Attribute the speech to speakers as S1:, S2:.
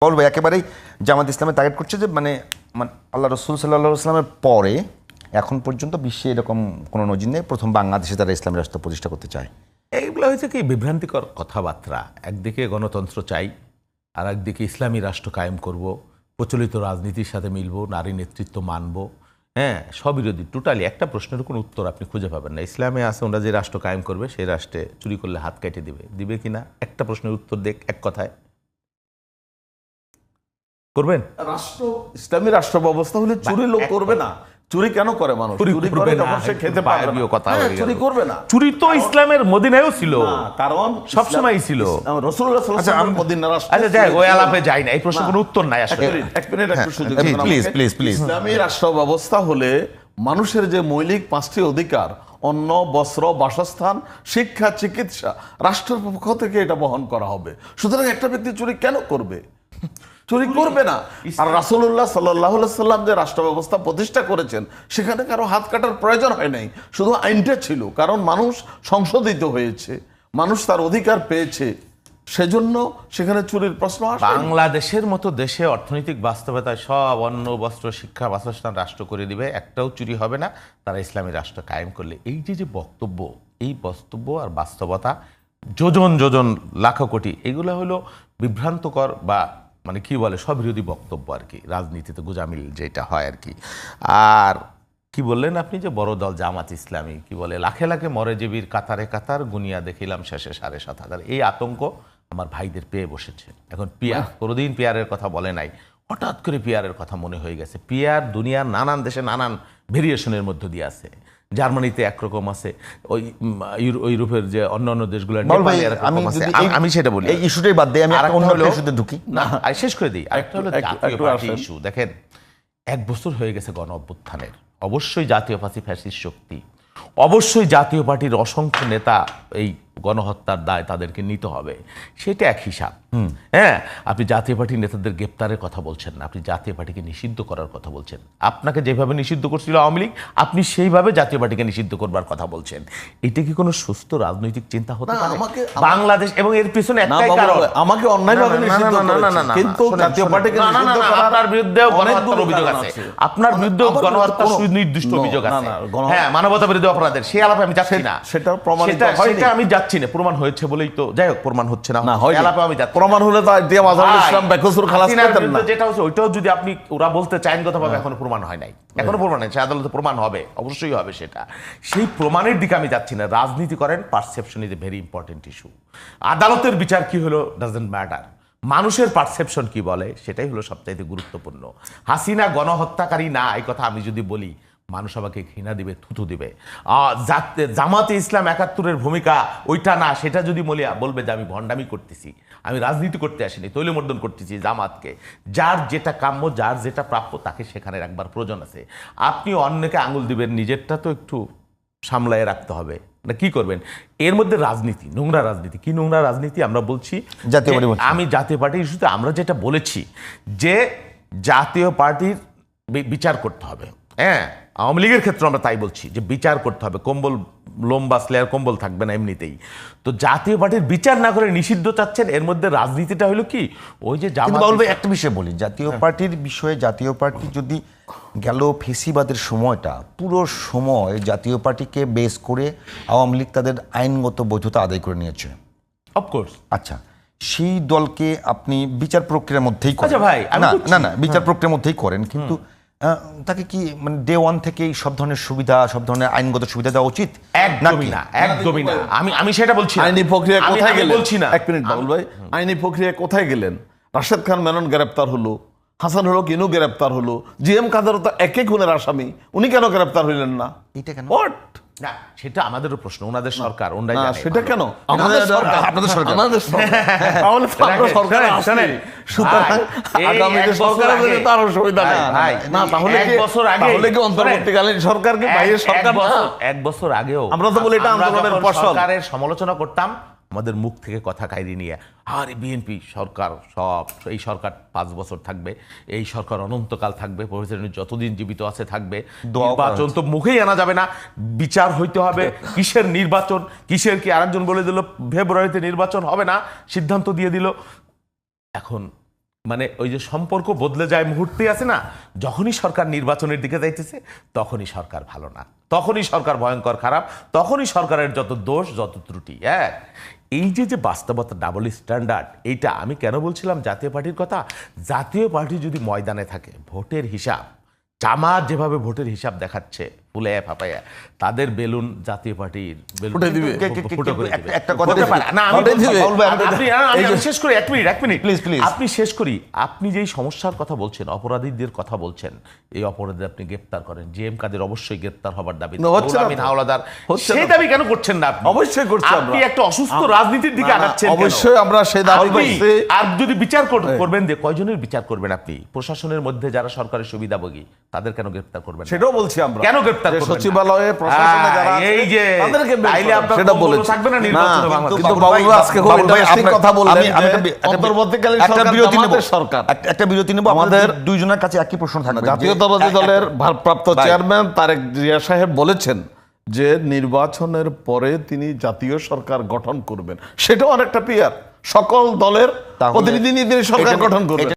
S1: বলবো একেবারেই জামাত ইসলামে টার্গেট করছে যে মানে আল্লাহ রসুল সাল্লাল্লাহু ইসলামের পরে এখন পর্যন্ত বিশ্বে এরকম কোনো নজির নেই, প্রথম বাংলাদেশে তারা ইসলামী রাষ্ট্র প্রতিষ্ঠা করতে চায়।
S2: এইগুলো হয়েছে কি বিভ্রান্তিকর কথাবার্তা। একদিকে গণতন্ত্র চাই, আর একদিকে ইসলামী রাষ্ট্র কায়েম করব, প্রচলিত রাজনীতির সাথে মিলব, নারী নেতৃত্ব মানব। হ্যাঁ, স্ববিরোধী টোটালি। একটা প্রশ্নের কোনো উত্তর আপনি খুঁজে পাবেন না। ইসলামে আছে ওরা যে রাষ্ট্র কায়েম করবে সেই রাষ্ট্রে চুরি করলে হাত কেটে দিবে কিনা একটা প্রশ্নের উত্তর দেখ এক কথায় করবেন।
S3: রাষ্ট্র ইসলামী রাষ্ট্র ব্যবস্থা হলে চুরি লোক করবে না। চুরি কেন করে মানুষ? চুরি করে তখন সে খেতে পারবে না। চুরি করবে না।
S2: চুরি তো ইসলামের মদিনায়ও ছিল,
S3: কারণ
S2: সবসময় ছিল।
S3: রাসূলুল্লাহ সাল্লাল্লাহু আলাইহি ওয়াসাল্লাম মদিনার রাষ্ট্র।
S2: আচ্ছা যাই, ওই আলাপে যাই না, এই প্রশ্নের কোনো উত্তর নাই আসলে।
S3: এক মিনিট একটু সুযোগ দিন
S1: প্লিজ।
S3: ইসলামী রাষ্ট্র ব্যবস্থা হলে মানুষের যে মৌলিক 5টি অধিকার, অন্ন, বস্ত্র, বাসস্থান, শিক্ষা, চিকিৎসা, রাষ্ট্রের পক্ষ থেকে এটা বহন করা হবে। সুতরাং একটা ব্যক্তি চুরি কেন করবে? চুরি করবে না। আর রাসূলুল্লাহ সাল্লাল্লাহু আলাইহি সাল্লাম যে রাষ্ট্র ব্যবস্থা প্রতিষ্ঠা করেছেন সেখানে কারো হাত কাটার প্রয়োজন হয় নাই, শুধু আইনটা ছিল। কারণ মানুষ সংশোধিত হয়েছে, মানুষ তার অধিকার পেয়েছে, সেজন্য সেখানে চুরির প্রশ্ন আসে।
S2: বাংলাদেশের মতো দেশে অর্থনৈতিক বাস্তবতায় সব অন্ন, বস্ত্র, শিক্ষা, বাসস্থান রাষ্ট্র করে দিবে, একটাও চুরি হবে না তারা ইসলামী রাষ্ট্র কায়েম করলে। এই যে বক্তব্য, এই বক্তব্য আর বাস্তবতা যোজন যোজন লাখ কোটি, এগুলো হলো বিভ্রান্তকর বা মানে কি বলে স্ববিরোধী বক্তব্য আর কি, রাজনীতিতে গোজামিল যেটা হয় আর কি। আর কি বললেন আপনি যে বড় দল জামাত ইসলামী, কি বলে লাখে লাখে মরেজীবীর কাতারে কাতার গুনিয়া দেখিলাম শেষে 7,500। এই আতঙ্ক আমার ভাইদের পেয়ে বসেছে। এখন পিয়ার, কোনোদিন পিয়ারের কথা বলে নাই, হঠাৎ করে পিয়ারের কথা মনে হয়ে গেছে। পিয়ার দুনিয়ার নানান দেশে নানান ভেরিয়েশনের মধ্য দিয়ে আছে। জার্মানিতে একরকম আছে, ওই ইউরোপের যে অন্যান্য দেশগুলো আমি সেটা বলি।
S1: এই ইস্যুটাই বাদ দিয়ে আমি অন্য ইস্যুতে ঢুকি
S2: না, শেষ করে দিই। আরেকটা হলো জাতীয় পার্টি ইস্যু। দেখেন, 1 বছর হয়ে গেছে গণ অভ্যুত্থানের। অবশ্যই জাতীয় পার্টি ফ্যাসিস্ট শক্তি, অবশ্যই জাতীয় পার্টির অসংখ্য নেতা এই গণহত্যার দায় তাদেরকে নিতে হবে, সেটা এক হিসাব। হ্যাঁ, আপনি জাতীয় পার্টির নেতাদের গ্রেপ্তারের কথা বলছেন না, আপনি জাতীয় পার্টিকে নিষিদ্ধ করার কথা বলছেন। আপনাকে যেভাবে নিষিদ্ধ করছিল আওয়ামী লীগ, আপনি সেইভাবে জাতীয় পার্টিকে নিষিদ্ধ করবার কথা বলছেন। এটা কি কোনো সুস্থ রাজনৈতিক চিন্তা হতে পারে বাংলাদেশ? এবং এর পিছনে একটাই কারণ,
S3: আমাকে অন্যায়ভাবে নিষিদ্ধ করেছে, কিন্তু জাতীয় পার্টিকে নিষিদ্ধ করার
S2: আপনার বিরুদ্ধেও গণহত্যার অভিযোগ আছে, আপনার বিরুদ্ধেও গণহত্যার সুনির্দিষ্ট অভিযোগ আছে। হ্যাঁ, মানবতা বিরোধী অপরাধের, সেই আলাপে আমি যাচ্ছি না।
S3: সেটা প্রমাণিত হয়নি,
S2: আমি যাচ্ছি না। প্রমাণ হয়েছে বলেই তো, যাই হোক, প্রমাণ হচ্ছে না, আলাপে আমি যাচ্ছি।
S3: প্রমাণ হলে তো দিয়ে মাযহারুল ইসলাম বেকসুর খালাস পেতেন না।
S2: যেটা হচ্ছে ওইটাও যদি আপনি ওরা বলতে চায় আইনগতভাবে এখনো প্রমাণ হয় নাই, এখনো প্রমাণ হয়েছে, আদালতে প্রমাণ হবে, অবশ্যই হবে সেটা। সেই প্রমাণের দিকে আমি যাচ্ছি না। রাজনীতি করেন, perception is a very important issue. আদালতের বিচার কি হলো ডাজন্ট ম্যাটার, মানুষের পারসেপশন কি বলে সেটাই হলো সবচাইতে গুরুত্বপূর্ণ। হাসিনা গণহত্যাকারী না, এই কথা আমি যদি বলি মানুষ আমাকে ঘৃণা দিবে, থুতু দিবে। জামাতে ইসলাম 71-এর ভূমিকা ওইটা না, সেটা যদি বলবে যে আমি ভণ্ডামি করতেছি, আমি রাজনীতি করতে আসিনি, তৈলমর্দন করতেছি জামাতকে। যার যেটা কাম্য, যার যেটা প্রাপ্য, তাকে সেখানে রাখবার প্রয়োজন আছে। আপনি অন্যকে আঙুল দিবেন, নিজেরটা তো একটু সামলায় রাখতে হবে না। কি করবেন? এর মধ্যে রাজনীতি, নোংরা রাজনীতি। কি নোংরা রাজনীতি? আমরা বলছি আমি জাতীয় পার্টির ইস্যুতে আমরা যেটা বলেছি যে জাতীয় পার্টির বিচার করতে হবে। হ্যাঁ, আওয়ামী লীগের ক্ষেত্রে আমরা তাই বলছি যে বিচার করতে হবে। কম্বল লম্বা স্লেয়ার কম্বল থাকবে না এমনিতেই। তো জাতীয় পার্টির বিচার না করে নিষিদ্ধ চাচ্ছেন, এর মধ্যে রাজনীতিটা হলো কি ওই যে
S1: একটা বিষয় বলি, জাতীয় পার্টির বিষয়ে জাতীয় পার্টি যদি গেল ফেসিবাদের সময়টা, পুরো সময় জাতীয় পার্টিকে বেস করে আওয়ামী লীগ তাদের আইনগত বৈধতা আদায় করে নিয়েছে।
S2: অফকোর্স।
S1: আচ্ছা, সেই দলকে আপনি বিচার প্রক্রিয়ার মধ্যেই করেন।
S2: আচ্ছা ভাই,
S1: না বিচার প্রক্রিয়ার মধ্যেই করেন, কিন্তু তাকে কি মানে ডে ওয়ান থেকেই সব ধরনের সুবিধা, সব ধরনের আইনগত সুবিধা দেওয়া উচিত?
S2: একদমই না, একদমই না। আমি সেটা বলছি।
S3: আইনি প্রক্রিয়া কোথায় গেলেন?
S2: বলছি না।
S3: এক মিনিট বাবুল ভাই, আইনি প্রক্রিয়া কোথায় গেলেন? রাশেদ খান মেনন গ্রেপ্তার হলো, হাসান হলো কিনু গ্রেপ্তার হলো, জিএম কাদের তো একই খুনের আসামি, উনি কেন গ্রেপ্তার হইলেন না?
S1: এটা কেন?
S2: না, সেটা আমাদেরও প্রশ্ন। ওনাদের সরকার,
S3: সেটা কেন?
S1: আপনাদের সরকার।
S3: আমাদের সরকার। তাহলে সরকার আসলে সুতরাং আগামীতে সরকারের জন্য তো আরো সুবিধা নেই না। তাহলে কি অন্তর্বর্তীকালীন সরকারকে বাইরের সরকার?
S2: 1 বছর আগেও
S3: আমরা তো বলি এটা আন্দোলনের ফসল।
S2: সরকারের সমালোচনা করতাম, আমাদের মুখ থেকে কথা কাইরি নিয়ে, আর বিএনপি সরকার, সব এই সরকার 5 বছর থাকবে, এই সরকার অনন্তকাল থাকবে, প্রফেসর যতদিন জীবিত আছে থাকবে, নির্বাচন তো মুখেই আনা যাবে না, বিচার হইতে হবে। কিসের নির্বাচন, কিসের কি? আরেকজন বলে দিল ফেব্রুয়ারিতে নির্বাচন হবে না, সিদ্ধান্ত দিয়ে দিল। এখন মানে ওই যে সম্পর্ক বদলে যায় মুহূর্তে আছে না, যখনই সরকার নির্বাচনের দিকে যাইতেছে তখনই সরকার ভালো না, তখনই সরকার ভয়ঙ্কর খারাপ, তখনই সরকারের যত দোষ যত ত্রুটি। এই যে বাস্তবতা, ডাবল স্ট্যান্ডার্ড, এইটা আমি কেন বলছিলাম জাতীয় পার্টির কথা। জাতীয় পার্টি যদি ময়দানে থাকে, ভোটের হিসাব, জামাত যেভাবে ভোটের হিসাব দেখাচ্ছে ফুলে ফাপাইয়া, তাদের বেলুন জাতীয় পার্টির বেলুন
S3: ফুটে দিবে।
S2: ফুটো করে দিবে।
S1: একটা কথা
S2: হতে পারে। না, আমি
S3: ফুটে দিবে।
S2: আমি শেষ করি, এক মিনিট
S1: Please.
S2: আপনি শেষ করি। আপনি যেই সমস্যার কথা বলছেন, অপরাধীদের কথা বলছেন, এই অপরাধী আপনি গ্রেপ্তার করেন, জিএম কাদের অবশ্যই গ্রেপ্তার হবার দাবি,
S3: না, হচ্ছে না তো।
S2: আমিন হাওলাদার,
S3: হচ্ছে
S2: সেই
S3: না তো।
S2: দাবি কেন করছেন না আপনি?
S3: অবশ্যই করছি আমরা।
S2: আপনি একটা অসুস্থ রাজনীতির দিকে আগাচ্ছেন কেন?
S3: অবশ্যই আমরা সেই দাবি
S2: আপনি
S3: করছি।
S2: আর যদি বিচার করবেন যে কয়জনের বিচার করবেন আপনি? প্রশাসনের মধ্যে যারা সরকারের সুবিধাভোগী তাদের কেন গ্রেপ্তার করবেন না?
S3: সেটাও বলছি আমরা।
S2: কেন গ্রেপ্তার
S3: যে
S2: করবেন না?
S3: সচিবালয়ে প্রশাসনে যারা আছে,
S2: এই যে
S3: তাদেরকে বের
S2: তাইলে
S3: করেন,
S2: আপনার
S3: সেটা
S2: কম্বলও
S3: বলেছি।
S2: থাকবে না
S3: না,
S2: নির্বাচনে বাংলাদেশে।
S3: কিন্তু
S1: বাবুল
S3: বাবুল
S1: ভাই,
S3: আজকে খুব
S1: বাবুল ভাই,
S3: ইন্টারেস্টিং
S1: আপনার-
S3: কথা বললেন
S1: আমি
S3: যে
S1: একটা
S3: অন্তর্বর্তীকালীন
S1: একটা
S3: সরকার
S1: বিরতি নেব।
S3: জামাতের সরকার।
S1: একটা বিরতি নেব।
S3: আমাদের
S1: আমাদের দুইজনের কাছে একই প্রশ্ন থাকবে।
S3: জাতীয়তাবাদী দলের ভারপ্রাপ্ত
S1: ভাই।
S3: চেয়ারম্যান তারেক জিয়া সাহেব বলেছেন যে নির্বাচনের পরে তিনি জাতীয় সরকার গঠন করবেন, সেটাও আরেকটা পিয়ার। সকল দলের
S1: তাহলে
S3: প্রতিনিধি নিয়ে তিনি সরকার
S1: এটা-
S3: গঠন করবেন।